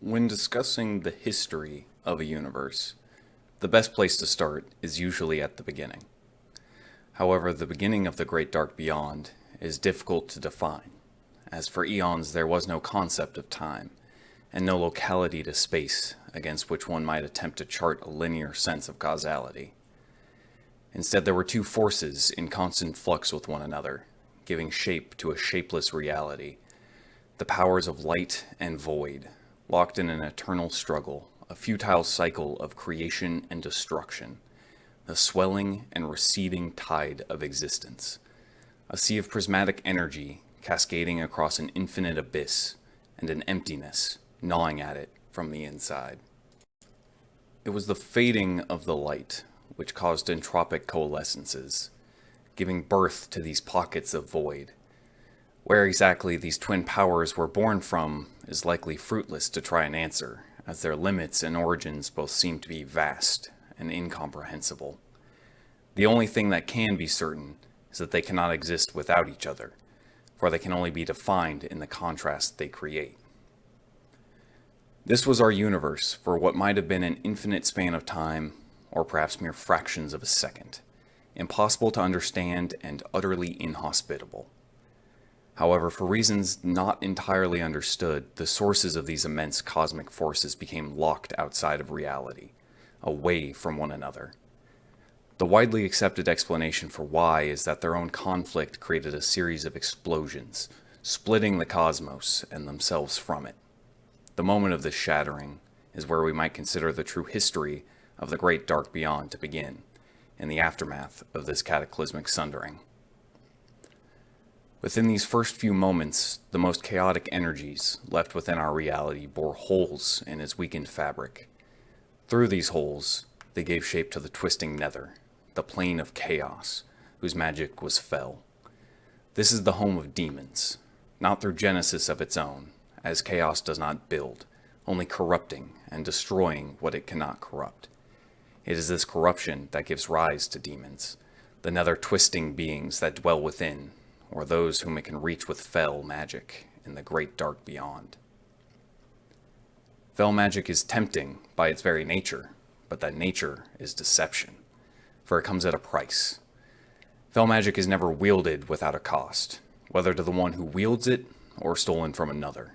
When discussing the history of a universe, the best place to start is usually at the beginning. However, the beginning of the Great Dark Beyond is difficult to define, as for eons there was no concept of time, and no locality to space against which one might attempt to chart a linear sense of causality. Instead, there were two forces in constant flux with one another, giving shape to a shapeless reality, the powers of light and void, locked in an eternal struggle, a futile cycle of creation and destruction, the swelling and receding tide of existence, a sea of prismatic energy cascading across an infinite abyss, and an emptiness gnawing at it from the inside. It was the fading of the light which caused entropic coalescences, giving birth to these pockets of void. Where exactly these twin powers were born from is likely fruitless to try and answer, as their limits and origins both seem to be vast and incomprehensible. The only thing that can be certain is that they cannot exist without each other, for they can only be defined in the contrast they create. This was our universe for what might have been an infinite span of time, or perhaps mere fractions of a second, impossible to understand and utterly inhospitable. However, for reasons not entirely understood, the sources of these immense cosmic forces became locked outside of reality, away from one another. The widely accepted explanation for why is that their own conflict created a series of explosions, splitting the cosmos and themselves from it. The moment of this shattering is where we might consider the true history of the Great Dark Beyond to begin, in the aftermath of this cataclysmic sundering. Within these first few moments, the most chaotic energies left within our reality bore holes in its weakened fabric. Through these holes, they gave shape to the twisting nether, the plane of chaos, whose magic was fell. This is the home of demons, not through genesis of its own, as chaos does not build, only corrupting and destroying what it cannot corrupt. It is this corruption that gives rise to demons, the nether twisting beings that dwell within, or those whom it can reach with fell magic in the Great Dark Beyond. Fell magic is tempting by its very nature, but that nature is deception, for it comes at a price. Fell magic is never wielded without a cost, whether to the one who wields it or stolen from another.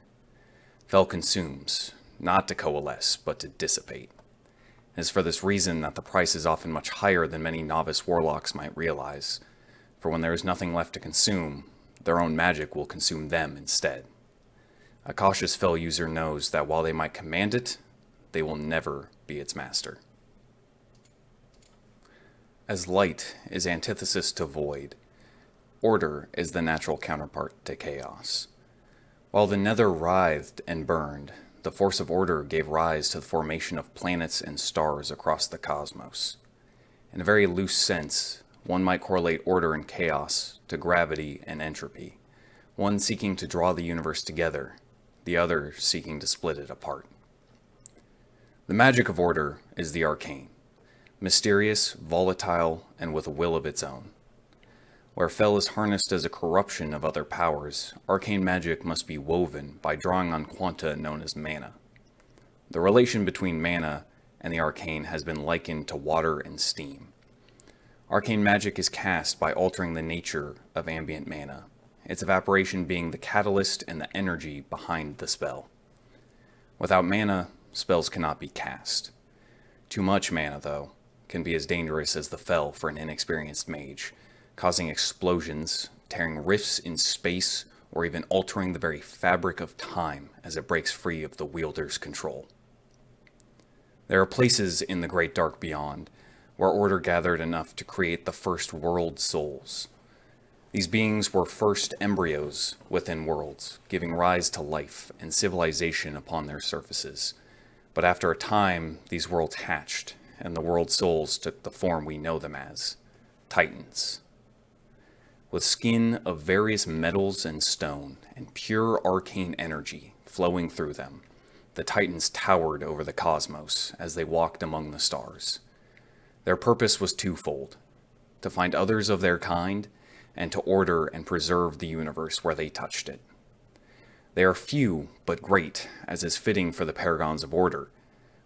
Fell consumes, not to coalesce, but to dissipate. It is for this reason that the price is often much higher than many novice warlocks might realize, for when there is nothing left to consume, their own magic will consume them instead. A cautious fell user knows that while they might command it, they will never be its master. As light is antithesis to void, order is the natural counterpart to chaos. While the nether writhed and burned, the force of order gave rise to the formation of planets and stars across the cosmos. In a very loose sense, one might correlate order and chaos to gravity and entropy, one seeking to draw the universe together, the other seeking to split it apart. The magic of order is the arcane, mysterious, volatile, and with a will of its own. Where fell is harnessed as a corruption of other powers, arcane magic must be woven by drawing on quanta known as mana. The relation between mana and the arcane has been likened to water and steam. Arcane magic is cast by altering the nature of ambient mana, its evaporation being the catalyst and the energy behind the spell. Without mana, spells cannot be cast. Too much mana, though, can be as dangerous as the fell for an inexperienced mage, causing explosions, tearing rifts in space, or even altering the very fabric of time as it breaks free of the wielder's control. There are places in the Great Dark Beyond where order gathered enough to create the first world souls. These beings were first embryos within worlds, giving rise to life and civilization upon their surfaces. But after a time, these worlds hatched, and the world souls took the form we know them as, titans. With skin of various metals and stone, and pure arcane energy flowing through them, the titans towered over the cosmos as they walked among the stars. Their purpose was twofold: to find others of their kind, and to order and preserve the universe where they touched it. They are few, but great, as is fitting for the paragons of order,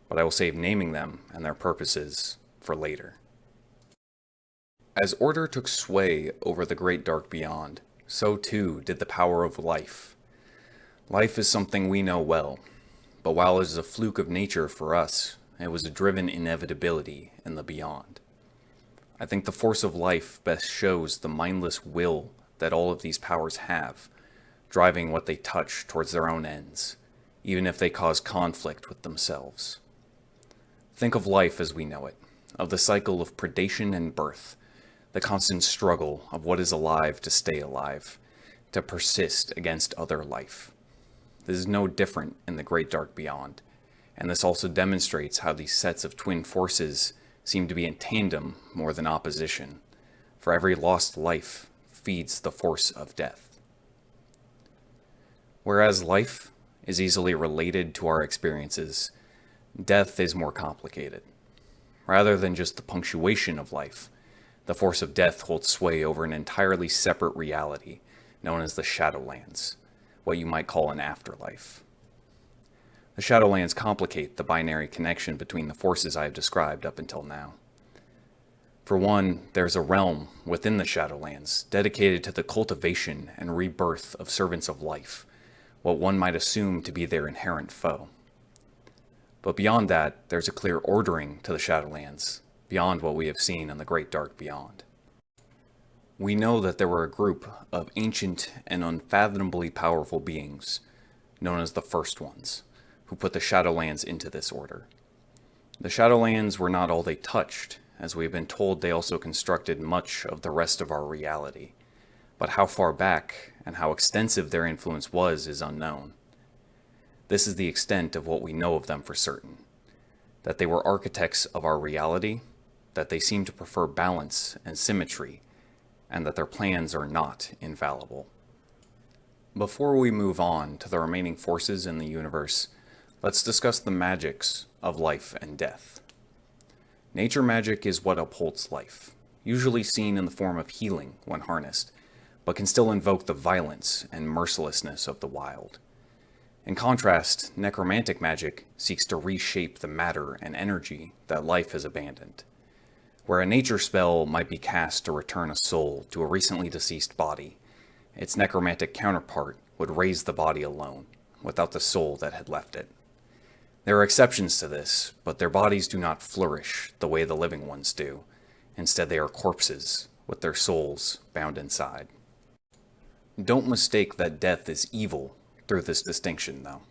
but I will save naming them and their purposes for later. As order took sway over the great dark beyond, so too did the power of life. Life is something we know well, but while it is a fluke of nature for us, it was a driven inevitability in the beyond. I think the force of life best shows the mindless will that all of these powers have, driving what they touch towards their own ends, even if they cause conflict with themselves. Think of life as we know it, of the cycle of predation and birth, the constant struggle of what is alive to stay alive, to persist against other life. This is no different in the great dark beyond, and this also demonstrates how these sets of twin forces seem to be in tandem more than opposition, for every lost life feeds the force of death. Whereas life is easily related to our experiences, death is more complicated. Rather than just the punctuation of life, the force of death holds sway over an entirely separate reality known as the Shadowlands, what you might call an afterlife. The Shadowlands complicate the binary connection between the forces I have described up until now. For one, there's a realm within the Shadowlands dedicated to the cultivation and rebirth of servants of life, what one might assume to be their inherent foe. But beyond that, there's a clear ordering to the Shadowlands, beyond what we have seen in the Great Dark Beyond. We know that there were a group of ancient and unfathomably powerful beings, known as the First Ones, who put the Shadowlands into this order. The Shadowlands were not all they touched, as we have been told they also constructed much of the rest of our reality, but how far back and how extensive their influence was is unknown. This is the extent of what we know of them for certain, that they were architects of our reality, that they seem to prefer balance and symmetry, and that their plans are not infallible. Before we move on to the remaining forces in the universe, let's discuss the magics of life and death. Nature magic is what upholds life, usually seen in the form of healing when harnessed, but can still invoke the violence and mercilessness of the wild. In contrast, necromantic magic seeks to reshape the matter and energy that life has abandoned. Where a nature spell might be cast to return a soul to a recently deceased body, its necromantic counterpart would raise the body alone, without the soul that had left it. There are exceptions to this, but their bodies do not flourish the way the living ones do. Instead, they are corpses, with their souls bound inside. Don't mistake that death is evil through this distinction, though.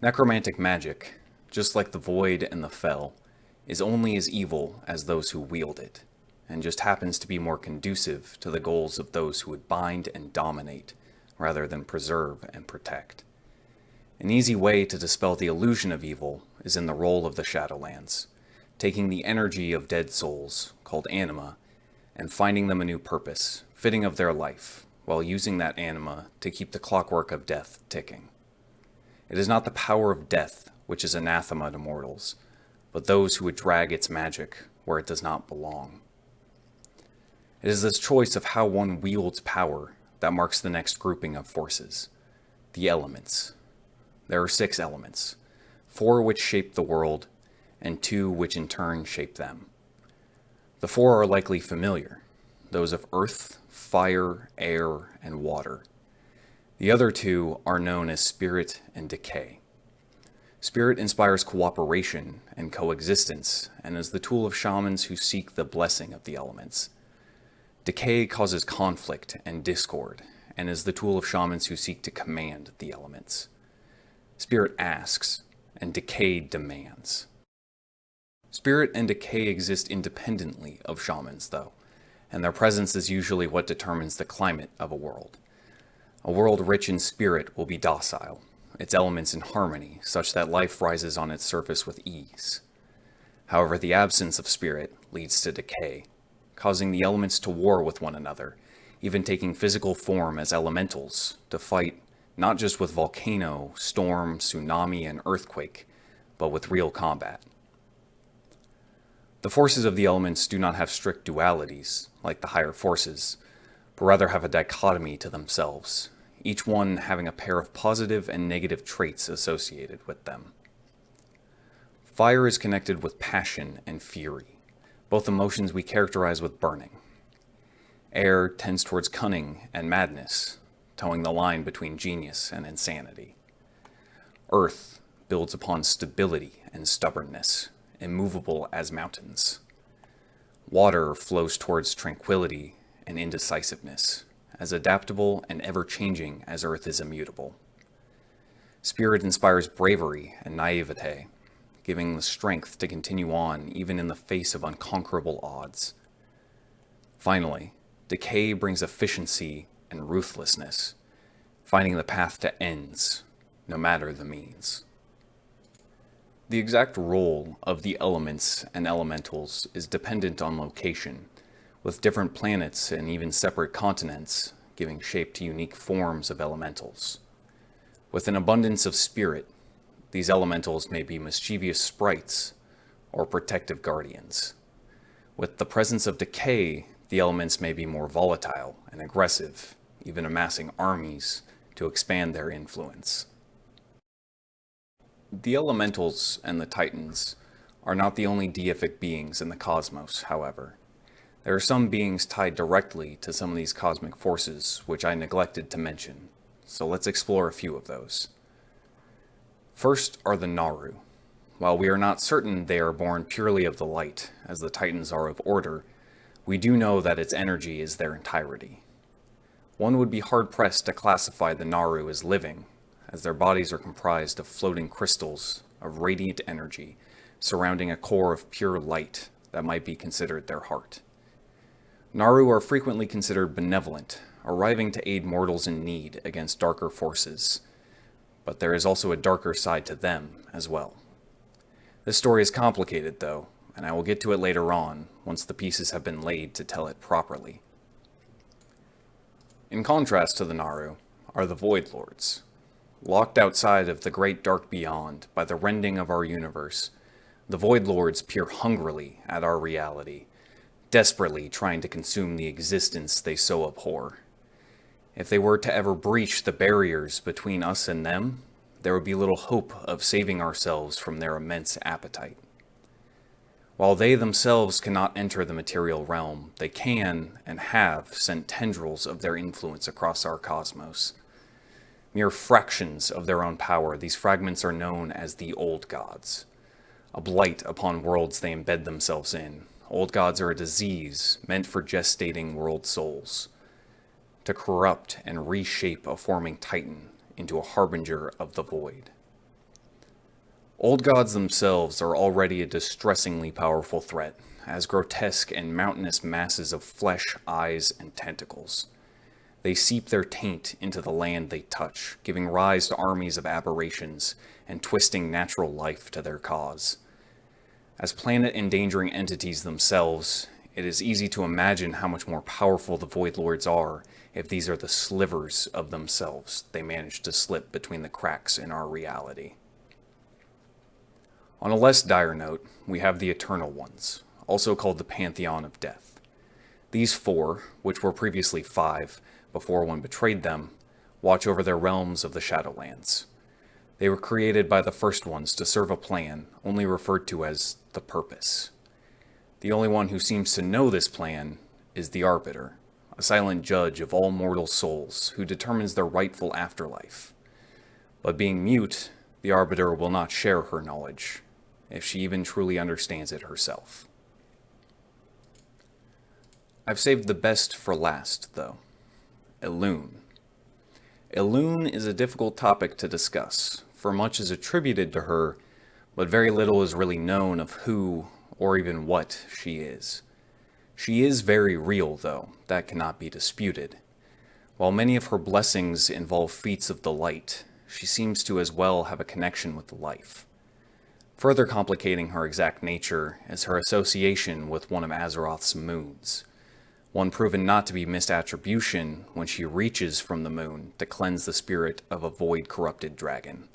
Necromantic magic, just like the void and the fel, is only as evil as those who wield it, and just happens to be more conducive to the goals of those who would bind and dominate, rather than preserve and protect. An easy way to dispel the illusion of evil is in the role of the Shadowlands, taking the energy of dead souls, called anima, and finding them a new purpose, fitting of their life, while using that anima to keep the clockwork of death ticking. It is not the power of death which is anathema to mortals, but those who would drag its magic where it does not belong. It is this choice of how one wields power that marks the next grouping of forces, the elements. There are 6 elements, 4 which shape the world, and 2 which in turn shape them. The 4 are likely familiar, those of earth, fire, air, and water. The other 2 are known as spirit and decay. Spirit inspires cooperation and coexistence, and is the tool of shamans who seek the blessing of the elements. Decay causes conflict and discord, and is the tool of shamans who seek to command the elements. Spirit asks, and decay demands. Spirit and decay exist independently of shamans, though, and their presence is usually what determines the climate of a world. A world rich in spirit will be docile, its elements in harmony, such that life rises on its surface with ease. However, the absence of spirit leads to decay, causing the elements to war with one another, even taking physical form as elementals to fight not just with volcano, storm, tsunami, and earthquake, but with real combat. The forces of the elements do not have strict dualities, like the higher forces, but rather have a dichotomy to themselves, each one having a pair of positive and negative traits associated with them. Fire is connected with passion and fury, both emotions we characterize with burning. Air tends towards cunning and madness, towing the line between genius and insanity. Earth builds upon stability and stubbornness, immovable as mountains. Water flows towards tranquility and indecisiveness, as adaptable and ever-changing as Earth is immutable. Spirit inspires bravery and naivete, giving the strength to continue on even in the face of unconquerable odds. Finally, decay brings efficiency and ruthlessness, finding the path to ends, no matter the means. The exact role of the elements and elementals is dependent on location, with different planets and even separate continents giving shape to unique forms of elementals. With an abundance of spirit, these elementals may be mischievous sprites or protective guardians. With the presence of decay, the elements may be more volatile and aggressive, even amassing armies to expand their influence. The elementals and the titans are not the only deific beings in the cosmos, however. There are some beings tied directly to some of these cosmic forces, which I neglected to mention, so let's explore a few of those. First are the Naru. While we are not certain they are born purely of the light, as the titans are of order, we do know that its energy is their entirety. One would be hard-pressed to classify the Naru as living, as their bodies are comprised of floating crystals of radiant energy surrounding a core of pure light that might be considered their heart. Naru are frequently considered benevolent, arriving to aid mortals in need against darker forces, but there is also a darker side to them as well. This story is complicated though, and I will get to it later on once the pieces have been laid to tell it properly. In contrast to the Naru are the Void Lords. Locked outside of the great dark beyond by the rending of our universe, the Void Lords peer hungrily at our reality, desperately trying to consume the existence they so abhor. If they were to ever breach the barriers between us and them, there would be little hope of saving ourselves from their immense appetite. While they themselves cannot enter the material realm, they can and have sent tendrils of their influence across our cosmos. Mere fractions of their own power, these fragments are known as the Old Gods. A blight upon worlds they embed themselves in. Old Gods are a disease meant for gestating world souls, to corrupt and reshape a forming titan into a harbinger of the void. Old Gods themselves are already a distressingly powerful threat, as grotesque and mountainous masses of flesh, eyes, and tentacles. They seep their taint into the land they touch, giving rise to armies of aberrations and twisting natural life to their cause. As planet-endangering entities themselves, it is easy to imagine how much more powerful the Void Lords are if these are the slivers of themselves they manage to slip between the cracks in our reality. On a less dire note, we have the Eternal Ones, also called the Pantheon of Death. These four, which were previously five, before one betrayed them, watch over their realms of the Shadowlands. They were created by the first ones to serve a plan, only referred to as the Purpose. The only one who seems to know this plan is the Arbiter, a silent judge of all mortal souls who determines their rightful afterlife. But being mute, the Arbiter will not share her knowledge, if she even truly understands it herself. I've saved the best for last, though. Elune. Elune is a difficult topic to discuss, for much is attributed to her, but very little is really known of who or even what she is. She is very real, though, that cannot be disputed. While many of her blessings involve feats of the light, she seems to as well have a connection with life. Further complicating her exact nature is her association with one of Azeroth's moons, one proven not to be misattribution when she reaches from the moon to cleanse the spirit of a void-corrupted dragon.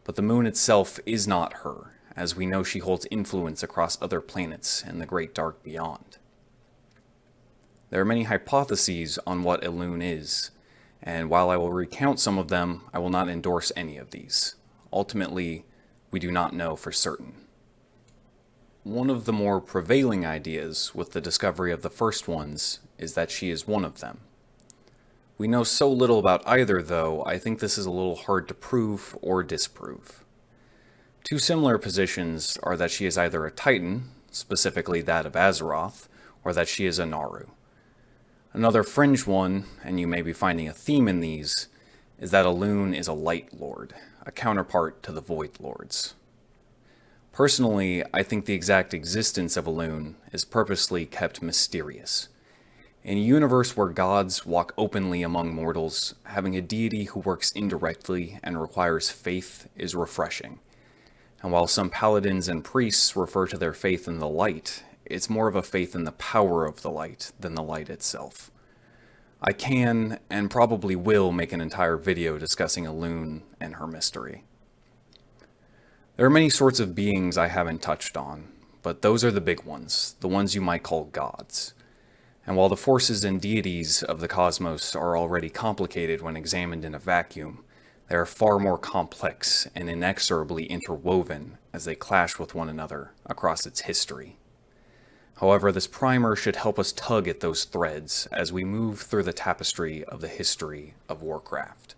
But the moon itself is not her, as we know she holds influence across other planets in the great dark beyond. There are many hypotheses on what Elune is, And while I will recount some of them, I will not endorse any of these. Ultimately, we do not know for certain. One of the more prevailing ideas with the discovery of the first ones is that she is one of them. We know so little about either, though, I think this is a little hard to prove or disprove. Two similar positions are that she is either a Titan, specifically that of Azeroth, or that she is a Naru. Another fringe one, and you may be finding a theme in these, is that Elune is a Light Lord, a counterpart to the Void Lords. Personally, I think the exact existence of Elune is purposely kept mysterious. In a universe where gods walk openly among mortals, having a deity who works indirectly and requires faith is refreshing. And while some paladins and priests refer to their faith in the light, it's more of a faith in the power of the light than the light itself. I can, and probably will, make an entire video discussing Elune and her mystery. There are many sorts of beings I haven't touched on, but those are the big ones, the ones you might call gods. And while the forces and deities of the cosmos are already complicated when examined in a vacuum, they are far more complex and inexorably interwoven as they clash with one another across its history. However, this primer should help us tug at those threads as we move through the tapestry of the history of Warcraft.